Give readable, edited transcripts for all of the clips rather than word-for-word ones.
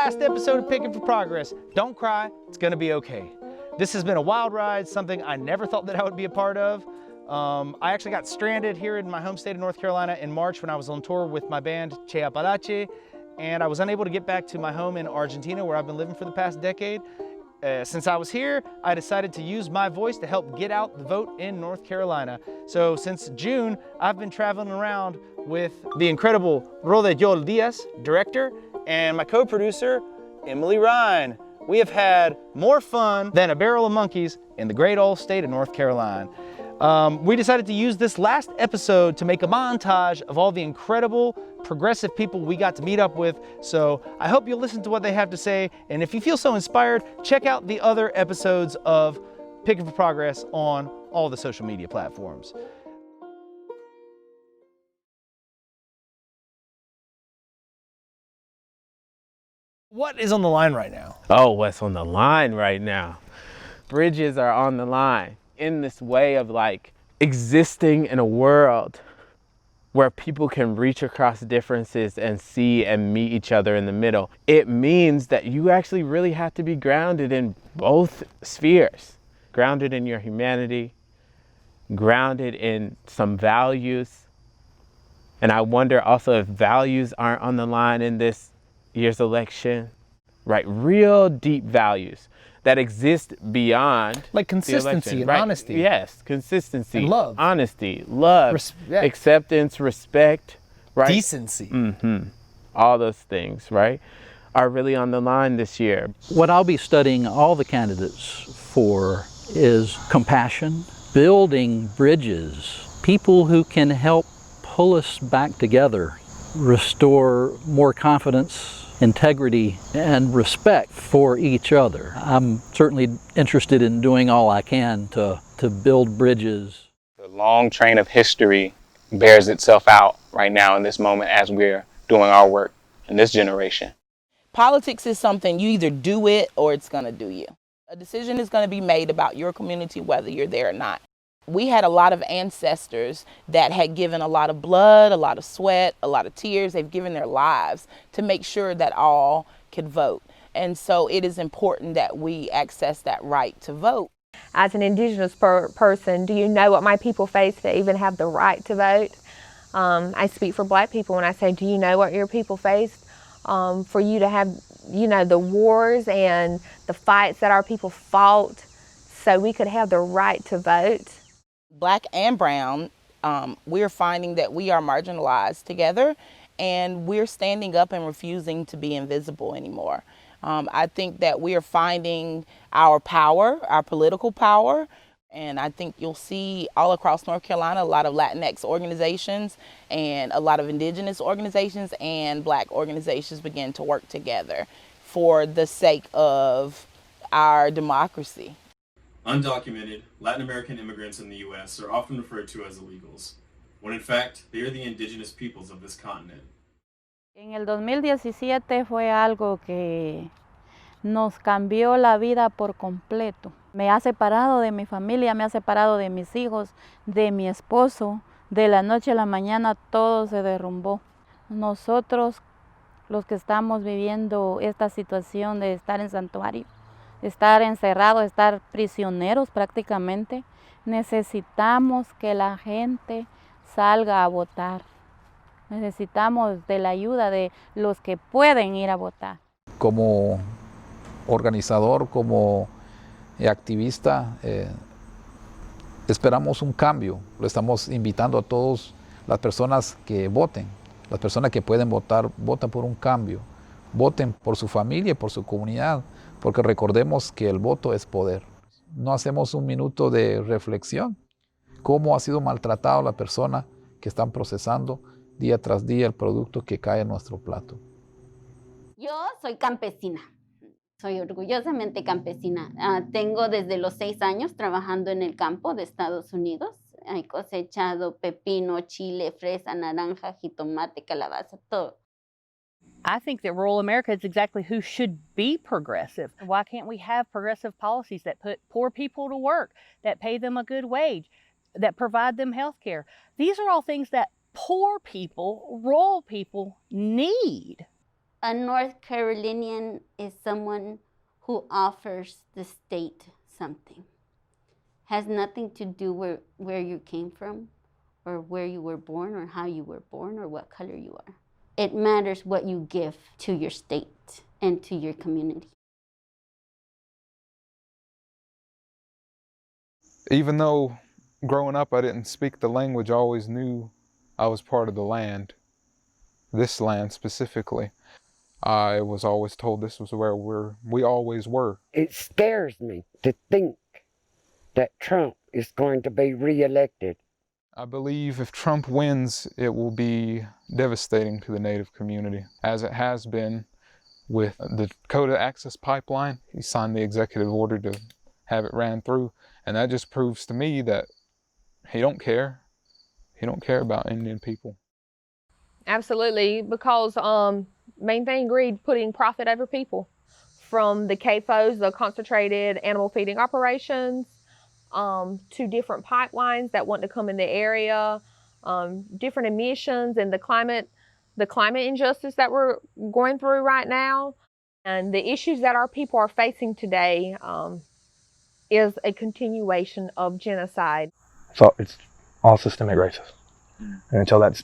last episode of Pickin for Progress. Don't cry, it's gonna be okay. This has been a wild ride, something I never thought that I would be a part of. I actually got stranded here in my home state of North Carolina in March when I was on tour with my band Che Apalache, and I was unable to get back to my home in Argentina where I've been living for the past decade. Since I was here, I decided to use my voice to help get out the vote in North Carolina. So since June, I've been traveling around with the incredible Rodeyol Diaz, director, and my co-producer, Emily Ryan. We have had more fun than a barrel of monkeys in the great old state of North Carolina. We decided to use this last episode to make a montage of all the incredible progressive people we got to meet up with. So I hope you'll listen to what they have to say. And if you feel so inspired, check out the other episodes of Pickin for Progress on all the social media platforms. What is on the line right now? Oh, what's on the line right now? Bridges are on the line in this way of like existing in a world where people can reach across differences and see and meet each other in the middle. It means that you actually really have to be grounded in both spheres. Grounded in your humanity, grounded in some values. And I wonder also if values aren't on the line in this year's election, right? Real deep values that exist beyond like consistency and right? honesty. Yes, consistency, and love, honesty, love, acceptance, respect, right? Decency. All those things, right, are really on the line this year. What I'll be studying all the candidates for is compassion, building bridges, people who can help pull us back together, restore more confidence, integrity, and respect for each other. I'm certainly interested in doing all I can to build bridges. The long train of history bears itself out right now in this moment as we're doing our work in this generation. Politics is something you either do it or it's gonna do you. A decision is gonna be made about your community whether you're there or not. We had a lot of ancestors that had given a lot of blood, a lot of sweat, a lot of tears. They've given their lives to make sure that all could vote. And so it is important that we access that right to vote. As an Indigenous person, do you know what my people face to even have the right to vote? I speak for Black people when I say, do you know what your people faced? For you to have, you know, the wars and the fights that our people fought so we could have the right to vote. Black and brown, we're finding that we are marginalized together and we're standing up and refusing to be invisible anymore. I think that we are finding our power, our political power, and I think you'll see all across North Carolina a lot of Latinx organizations and a lot of Indigenous organizations and Black organizations begin to work together for the sake of our democracy. Undocumented Latin American immigrants in the U.S. are often referred to as illegals, when in fact they are the indigenous peoples of this continent. En el 2017 fue algo que nos cambió la vida por completo. Me ha separado de mi familia, me ha separado de mis hijos, de mi esposo. De la noche a la mañana todo se derrumbó. Nosotros, los que estamos viviendo esta situación de estar en santuario, estar encerrados, estar prisioneros prácticamente, necesitamos que la gente salga a votar. Necesitamos de la ayuda de los que pueden ir a votar. Como organizador, como activista, esperamos un cambio. Le estamos invitando a todas las personas que voten. Las personas que pueden votar, voten por un cambio. Voten por su familia y por su comunidad. Porque recordemos que el voto es poder. No hacemos un minuto de reflexión. Cómo ha sido maltratada la persona que están procesando día tras día el producto que cae en nuestro plato. Yo soy campesina. Soy orgullosamente campesina. Tengo desde los 6 años trabajando en el campo de Estados Unidos. He cosechado pepino, chile, fresa, naranja, jitomate, calabaza, todo. I think that rural America is exactly who should be progressive. Why can't we have progressive policies that put poor people to work, that pay them a good wage, that provide them health care? These are all things that poor people, rural people need. A North Carolinian is someone who offers the state something. Has nothing to do with where you came from or where you were born or how you were born or what color you are. It matters what you give to your state and to your community. Even though growing up I didn't speak the language, I always knew I was part of the land, this land specifically. I was always told this was where we always were. It scares me to think that Trump is going to be reelected. I believe if Trump wins, it will be devastating to the Native community, as it has been with the Dakota Access Pipeline. He signed the executive order to have it ran through, and that just proves to me that he don't care. He don't care about Indian people. Absolutely, because main thing, greed, putting profit over people. From the CAFOs, the concentrated animal feeding operations, to different pipelines that want to come in the area, different emissions, and the climate injustice that we're going through right now, and the issues that our people are facing today is a continuation of genocide. So it's all systemic racism. And until that's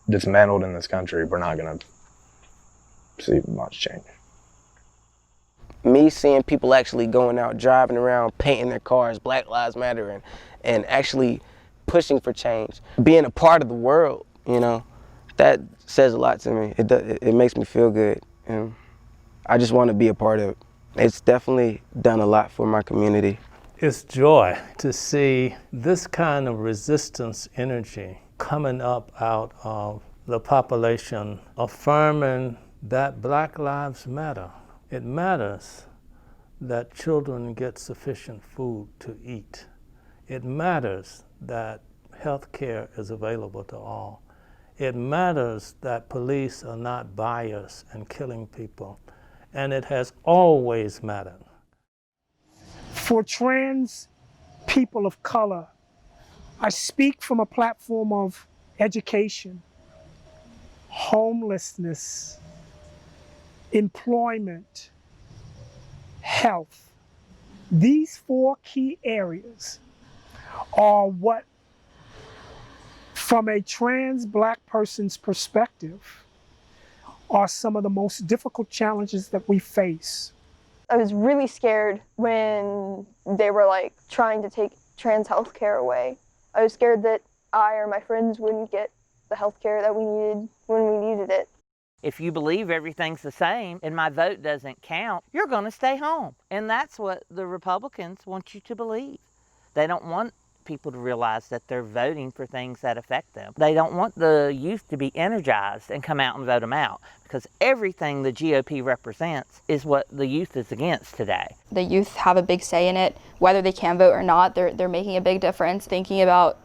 dismantled in this country, we're not going to see much change. Me seeing people actually going out, driving around, painting their cars, Black Lives Matter, and actually pushing for change, being a part of the world, you know, that says a lot to me. It makes me feel good, and I just want to be a part of it. It's definitely done a lot for my community. It's joy to see this kind of resistance energy coming up out of the population, affirming that Black Lives Matter. It matters that children get sufficient food to eat. It matters that health care is available to all. It matters that police are not biased and killing people. And it has always mattered. For trans people of color, I speak from a platform of education, homelessness, employment, health. These 4 key areas are what, from a trans Black person's perspective, are some of the most difficult challenges that we face. I was really scared when they were like trying to take trans health care away. I was scared that I or my friends wouldn't get the health care that we needed when we needed it. If you believe everything's the same and my vote doesn't count, you're going to stay home. And that's what the Republicans want you to believe. They don't want people to realize that they're voting for things that affect them. They don't want the youth to be energized and come out and vote them out, because everything the GOP represents is what the youth is against today. The youth have a big say in it. Whether they can vote or not, they're making a big difference. Thinking about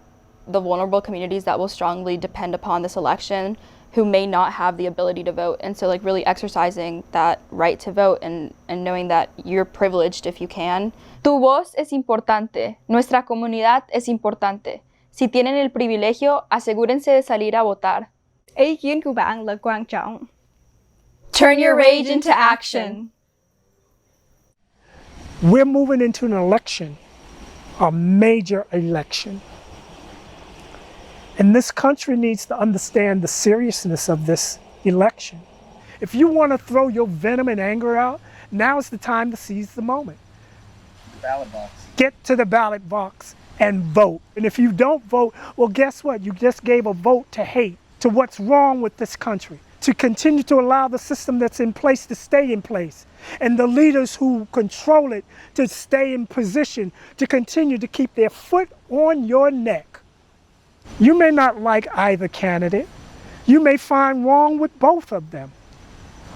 the vulnerable communities that will strongly depend upon this election, who may not have the ability to vote. And so like really exercising that right to vote and knowing that you're privileged if you can. Tu voz es importante. Nuestra comunidad es importante. Si tienen el privilegio, asegúrense de salir a votar. Ý kiến của bạn là quan trọng. Turn your rage into action. We're moving into an election, a major election. And this country needs to understand the seriousness of this election. If you want to throw your venom and anger out, now is the time to seize the moment. Ballot box. Get to the ballot box and vote. And if you don't vote, well, guess what? You just gave a vote to hate, to what's wrong with this country, to continue to allow the system that's in place to stay in place, and the leaders who control it to stay in position, to continue to keep their foot on your neck. You may not like either candidate. You may find wrong with both of them.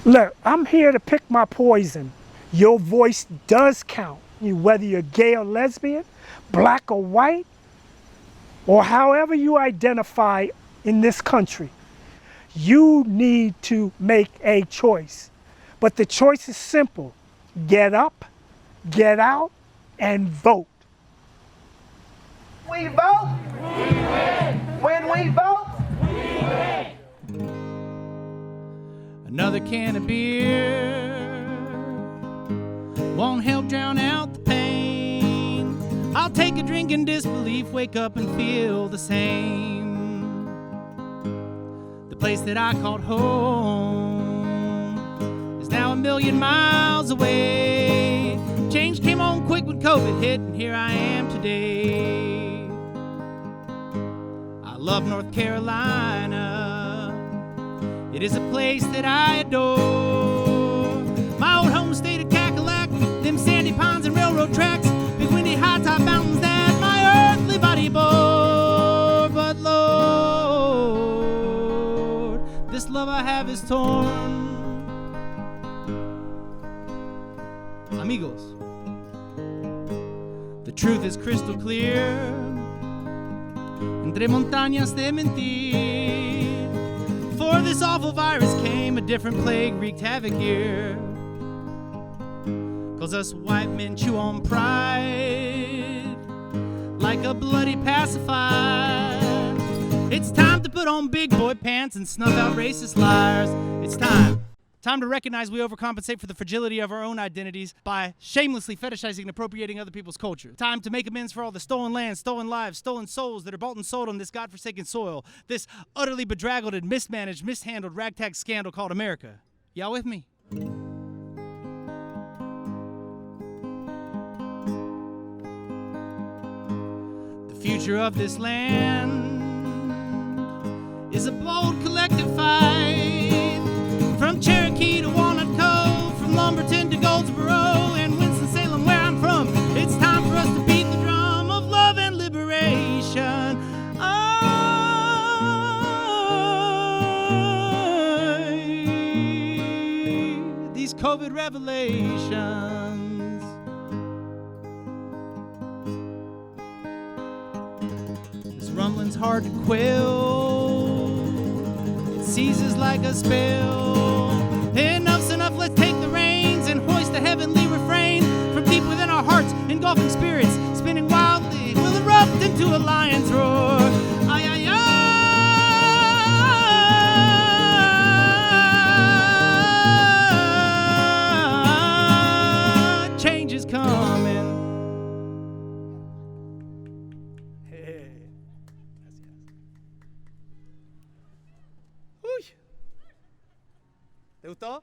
Look, I'm here to pick my poison. Your voice does count, whether you're gay or lesbian, Black or white, or however you identify in this country. You need to make a choice. But the choice is simple. Get up, get out, and vote. We vote. We win. When we vote, we win. Another can of beer won't help drown out the pain. I'll take a drink in disbelief, wake up and feel the same. The place that I called home is now 1,000,000 miles away. Change came on quick when COVID hit, and here I am today. I love North Carolina. It is a place that I adore. My old home state of Cackalack, them sandy ponds and railroad tracks, big windy high-top mountains that my earthly body bore. But Lord, this love I have is torn. Amigos, the truth is crystal clear. Entre montañas de mentir. Before this awful virus came, a different plague wreaked havoc here. 'Cause us white men chew on pride like a bloody pacifier. It's time to put on big boy pants and snuff out racist liars. It's time to recognize we overcompensate for the fragility of our own identities by shamelessly fetishizing and appropriating other people's culture. Time to make amends for all the stolen land, stolen lives, stolen souls that are bought and sold on this godforsaken soil. This utterly bedraggled and mismanaged, mishandled ragtag scandal called America. Y'all with me? The future of this land is a bold collective fight. From Cherokee to Walnut Cove, from Lumberton to Goldsboro and Winston-Salem, where I'm from, it's time for us to beat the drum of love and liberation. These COVID revelations. This rumbling's hard to quell. It seizes like a spell. Enough's enough, let's take the reins and hoist a heavenly refrain from deep within our hearts. Engulfing spirits, spinning wildly, will erupt into a lion's roar. Ay, ay, ay, change is coming. Hey. Uy. ¿Te gustó?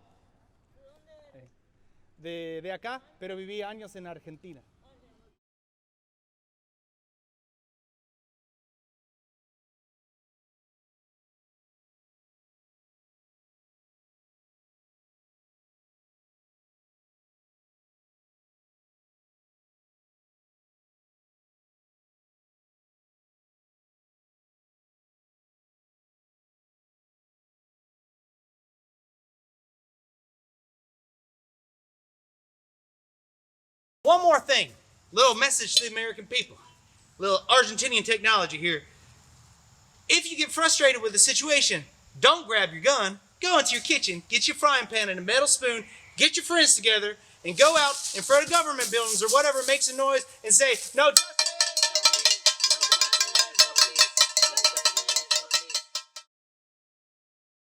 De acá, pero viví años en Argentina. One more thing, little message to the American people, little Argentinian technology here. If you get frustrated with the situation, don't grab your gun, go into your kitchen, get your frying pan and a metal spoon, get your friends together, and go out in front of government buildings or whatever makes a noise and say, no,